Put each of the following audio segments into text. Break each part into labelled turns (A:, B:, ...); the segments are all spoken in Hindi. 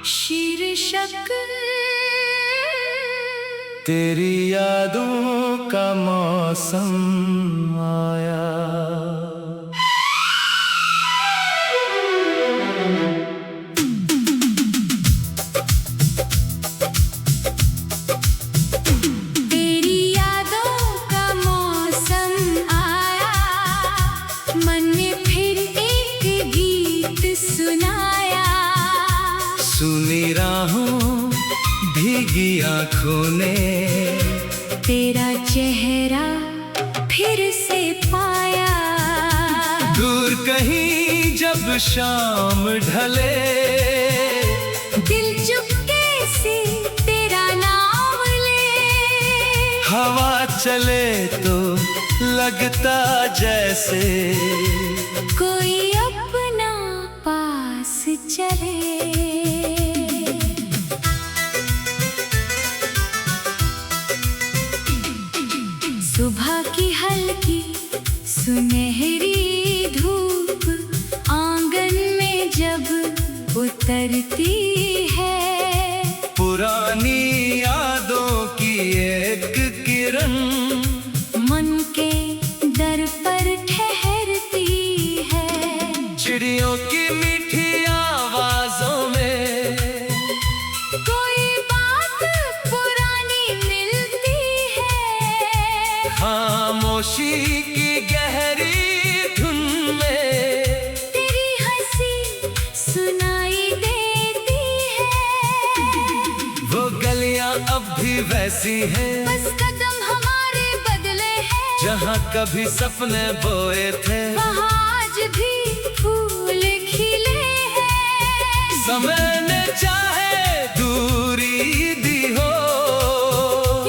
A: शीर्षक
B: तेरी यादों का मौसम आया।
A: तेरी यादों का मौसम आया, मन ने फिर एक गीत सुनाया।
B: सुनी राहों भीगी आँखों ने
A: तेरा चेहरा फिर से पाया।
B: दूर कहीं जब शाम ढले,
A: दिल चुपके से तेरा नाम ले।
B: हवा चले तो लगता जैसे
A: कोई अपना पास चले। सुबह की हल्की सुनहरी धूप आंगन में जब उतरती है,
B: पुरानी यादों की एक किरण
A: मन के दर पर ठहरती है।
B: चिड़ियों की मीठी आवाजों में
A: कोई बात पुरानी मिलती है।
B: खामोशी की गहरी धुन में
A: तेरी हंसी सुनाई देती है।
B: वो गलियां अब भी वैसी हैं,
A: बस कदम हमारे बदले हैं।
B: जहाँ कभी सपने बोए थे
A: वहाँ आज भी फूल खिले हैं।
B: समय ने चाहे दूरी दी हो,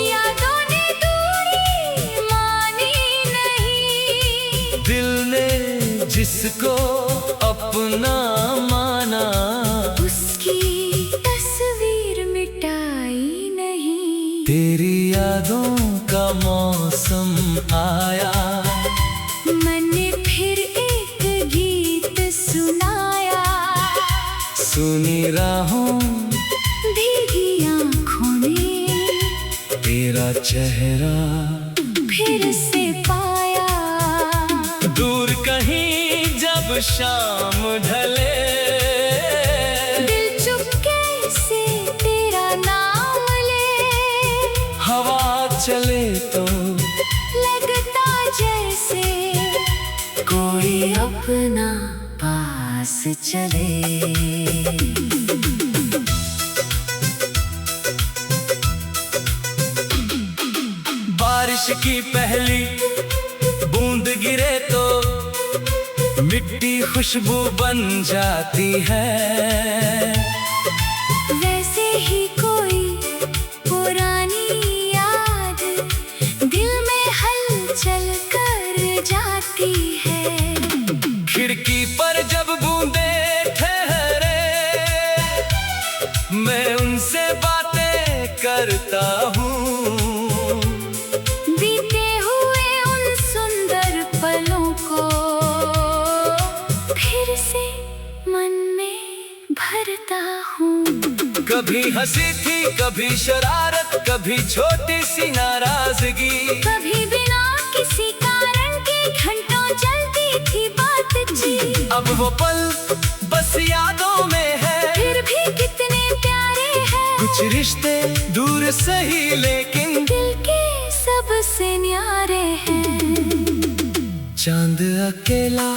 A: यादों ने दूरी मानी नहीं।
B: दिल ने जिसको अपना माना
A: उसकी तस्वीर मिटाई नहीं।
B: तेरी यादों का मौसम आया,
A: मन ने फिर एक गीत सुनाया।
B: सुनी राहों
A: भीगी आँखों ने
B: तेरा चेहरा
A: फिर से पाया।
B: दूर कहीं जब शाम ढले,
A: दिल चुपके से तेरा नाम ले।
B: हवा चले तो
A: लगता जैसे कोई अपना पास चले।
B: बारिश की पहली बूंद गिरे तो मिट्टी खुशबू बन जाती है।
A: वैसे ही कोई पुरानी याद दिल में हलचल कर जाती है।
B: खिड़की पर जब बूंदे ठहरे, मैं उनसे बातें करता हूँ।
A: बीते हुए उन सुंदर पलों को फिर से मन में भरता हूँ।
B: कभी हंसी थी, कभी शरारत, कभी छोटी सी नाराजगी,
A: कभी बिना किसी कारण के घंटों चलती थी बातचीत।
B: अब वो पल बस यादों में है,
A: फिर भी कितने प्यारे हैं।
B: कुछ रिश्ते दूर सही लेकिन
A: दिल के सबसे न्यारे हैं।
B: चांद अकेला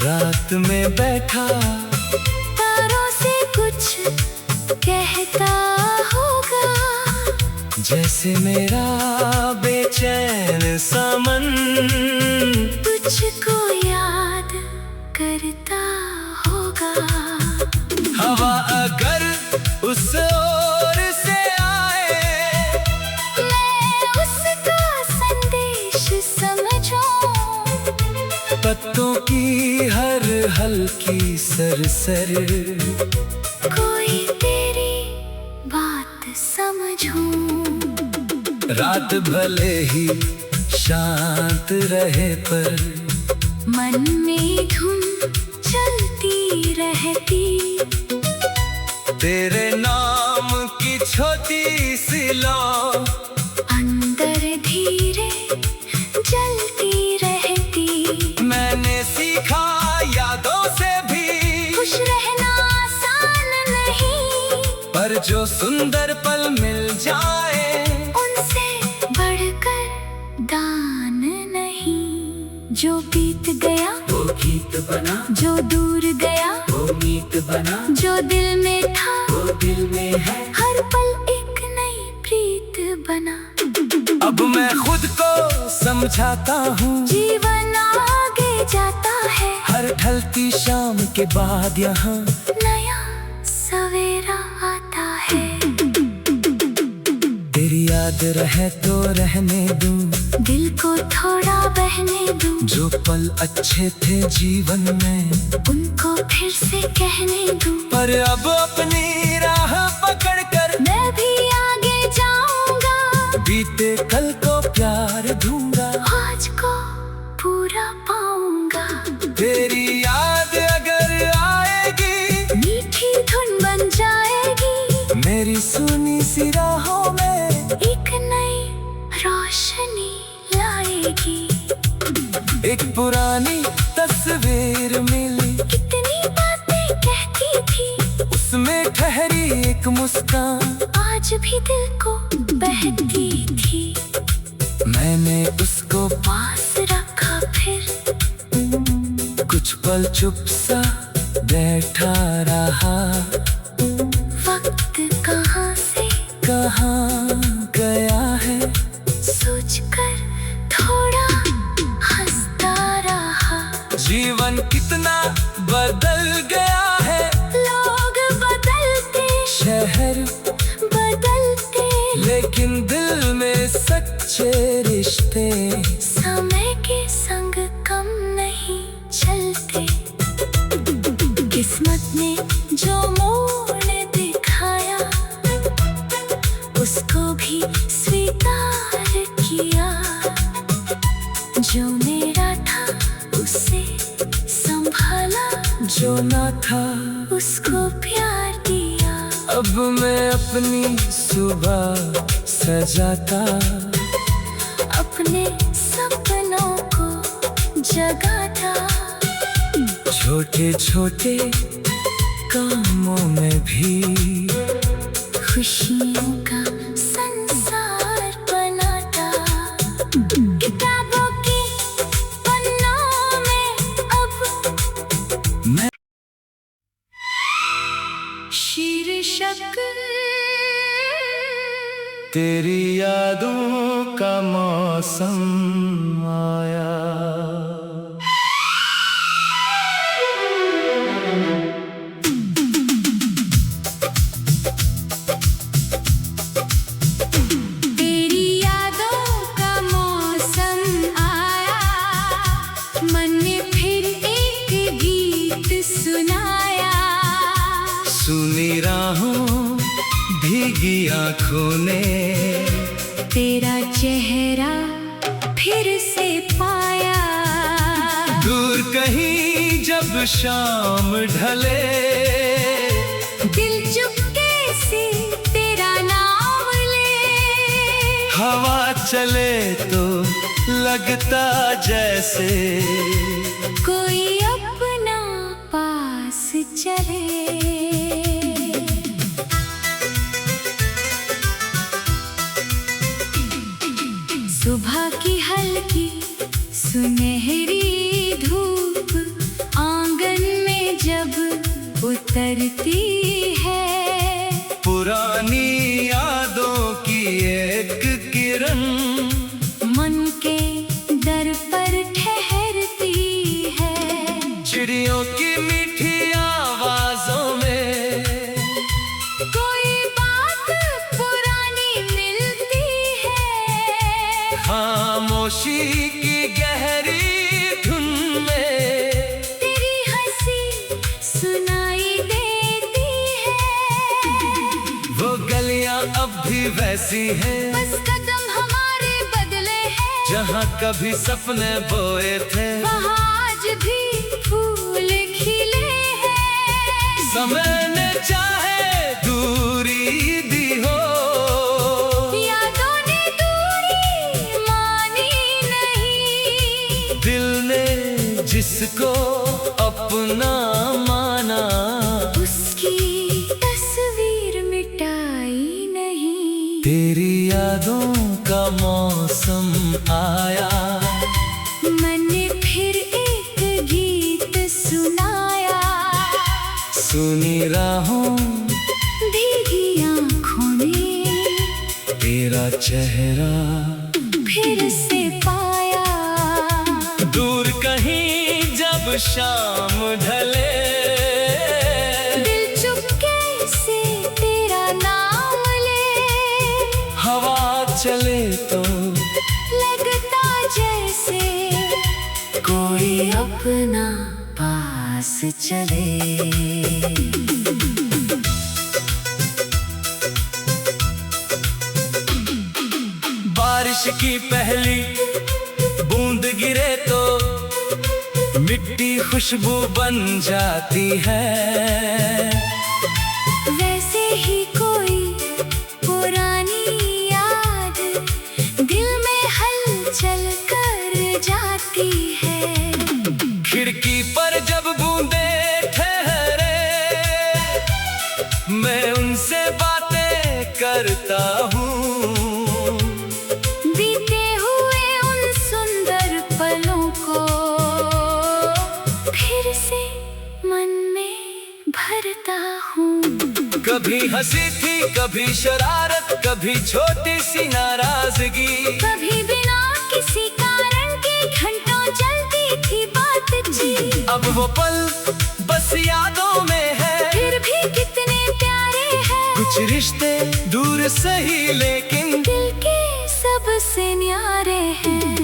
B: रात में बैठा,
A: तारों से कुछ कहता होगा।
B: जैसे मेरा बेचैन सामन
A: तुझको याद करता होगा।
B: हवा अगर उस ओर से आए,
A: मैं उसका संदेश समझूं।
B: पत्तों की हर हल्की सरसर
A: कोई तेरी बात समझूं।
B: रात भले ही शांत रहे पर
A: मन में धुन चलती रहती।
B: तेरे नाम की छोटी सी लौ
A: अंदर धीरे जलती रहती।
B: मैंने सीखा यादों से भी
A: खुश रहना आसान नहीं,
B: पर जो सुंदर पल मिल जाए
A: उनसे बढ़कर दान नहीं। जो बीत गया
B: वो गीत बना,
A: जो दूर गया
B: वो मीत बना,
A: जो दिल में था
B: वो दिल में है।
A: हर पल एक नई प्रीत बना।
B: अब मैं खुद को समझाता हूँ
A: जीवन आगे जाता है,
B: हर ढलती शाम के बाद यहाँ
A: नया सवेरा आता है।
B: तेरी याद रहे तो रहने दूं,
A: दिल को थोड़ा बहने दूं,
B: जो पल अच्छे थे जीवन में
A: उनको फिर से कहने दूं।
B: पर अब अपनी राह पकड़ कर
A: मैं भी आगे जाऊंगा,
B: बीते कल को प्यार दूंगा,
A: आज को पूरा पाऊंगा।
B: तेरी याद अगर आएगी
A: मीठी धुन बन जाएगी,
B: मेरी सुनी सी राहों में
A: एक नई रोशनी लाएगी।
B: एक पुरानी तस्वीर मिली,
A: कितनी बातें कहती थी,
B: उसमें ठहरी एक मुस्कान,
A: आज भी दिल को बहती थी।
B: मैंने उसको
A: पास रखा फिर
B: कुछ पल चुप सा बैठा रहा,
A: वक्त कहाँ से
B: कहाँ गया है
A: सोचकर थोड़ा हंसता रहा।
B: जीवन कितना बदल गया है,
A: लोग बदलते
B: शहर
A: बदलते,
B: लेकिन दिल में सच्चे रिश्ते
A: समय के संग कम नहीं चलते। किस्मत ने जो मोड़ दिखाया उसको भी स्वीकार किया, जो मेरा था उसे संभाला,
B: जो ना था
A: उसको प्यार दिया।
B: अब मैं अपनी सुबह सजाता,
A: अपने सपनों को जगाता,
B: छोटे छोटे कामों में भी
A: खुशियों का संसार बनाता। किताबों के पन्नों में अब
B: मैं
A: शीर्षक
B: तेरी यादों का मौसम आया।
A: तेरी यादों का मौसम आया, मन ने फिर एक गीत सुनाया।
B: सुनी राहों भीगी आँखों ने
A: तेरा चेहरा फिर से पाया।
B: दूर कहीं जब शाम ढले,
A: दिल चुपके से तेरा नाम ले।
B: हवा चले तो लगता जैसे
A: कोई अपना पास चले। सुबह की हल्की सुनहरी धूप आंगन में जब उतरती है,
B: पुरानी यादों की एक किरण
A: मन के दर पर ठहरती है।
B: चिड़ियों की मीठी आवाजों में
A: कोई बात पुरानी मिलती है,
B: खामोशी की गहरी धुन में
A: तेरी हंसी सुनाई देती है।
B: वो गलियां अब भी वैसी हैं
A: बस कदम हमारे बदले हैं,
B: जहाँ कभी सपने बोए थे
A: वहाँ आज भी फूल खिले हैं।
B: समय ने चाहे आया।
A: मैंने फिर एक गीत सुनाया,
B: सुनी राहों
A: भीगी आँखों ने
B: तेरा चेहरा
A: फिर से पाया।
B: दूर कहीं जब शाम ढले,
A: दिल चुपके से तेरा नाम ले।
B: हवा चले तो
A: लगता जैसे कोई अपना पास चले।
B: बारिश की पहली बूंद गिरे तो मिट्टी खुशबू बन जाती है।
A: वैसे ही कोई पुरानी याद दिल में हलचल कर जाती है।
B: खिड़की पर जब बूंदे ठहरे, मैं उनसे बातें करता हूँ।
A: बीते हुए उन सुंदर पलों को फिर से मन में भरता हूँ।
B: कभी हंसी थी, कभी शरारत, कभी छोटी सी नाराजगी।
A: कभी बिना किसी कारण के घंटों चलती थी बातचीत।
B: अब वो पल बस यादों में है,
A: फिर भी कितने प्यारे हैं।
B: कुछ रिश्ते दूर सही लेकिन
A: दिल के सबसे न्यारे हैं।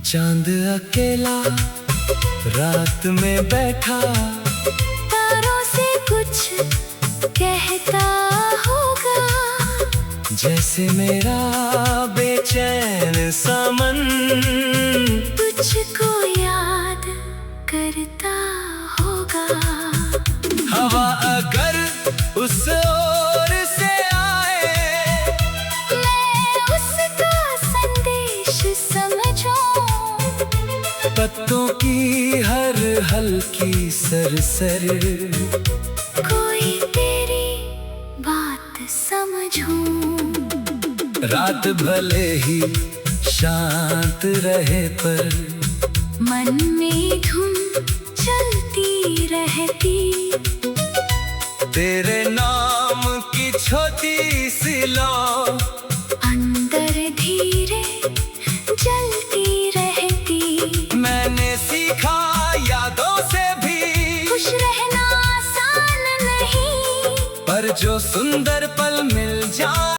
B: चांद अकेला रात में बैठा,
A: तारों से कुछ कहता होगा।
B: जैसे मेरा बेचैन सा मन
A: तुझको याद करता होगा।
B: हवा अगर उस ओर से आए,
A: मैं उसका संदेश समझूं।
B: पत्तों की हर हल्की सरसर
A: कोई तेरी बात समझूं।
B: रात भले ही शांत रहे पर
A: मन में धुन चलती रहती।
B: तेरे नाम की छोटी सी लौ
A: अंदर धीरे जलती रहती।
B: मैंने सीखा यादों से भी
A: खुश रहना आसान नहीं,
B: पर जो सुंदर पल मिल जाए